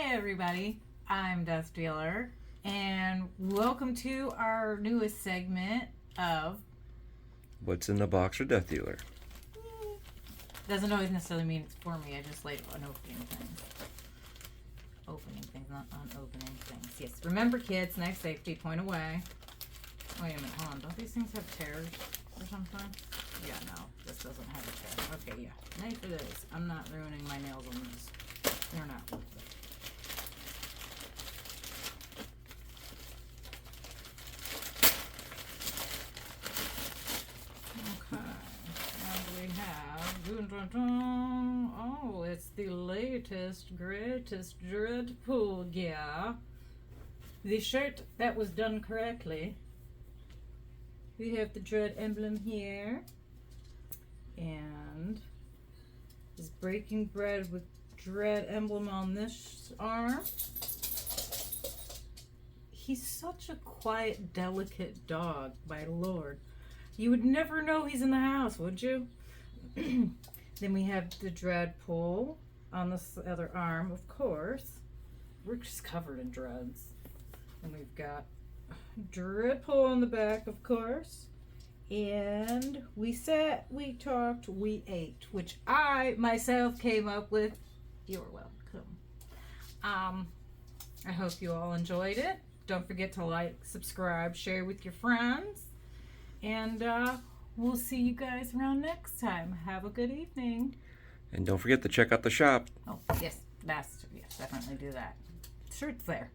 Hi everybody, I'm Death Dealer, and welcome to our newest segment of What's in the Box for Death Dealer? Doesn't always necessarily mean it's for me, I just like on opening things. Opening things, not unopening things. Yes, remember kids, knife safety, point away. Wait a minute, hold on, don't these things have tears or something? Yeah, no, this doesn't have a tear. Okay, yeah, knife it is. I'm not ruining my nails on this. They're not worth it. Okay, and we have, oh, it's the latest, greatest DREADPOOL gear. The shirt that was done correctly. We have the Dread emblem here, and is Breaking Bread with Dread emblem on this arm. He's such a quiet, delicate dog, my lord. You would never know he's in the house, would you? Then we have the DREADPOOL on this other arm, of course. We're just covered in dreads. And we've got DREADPOOL on the back, of course. And we sat, we talked, we ate, which I myself came up with. You're welcome. I hope you all enjoyed it. Don't forget to like, subscribe, share with your friends. And we'll see you guys around next time. Have a good evening. And don't forget to check out the shop. Oh, yes, yes, definitely do that. Shirt's there.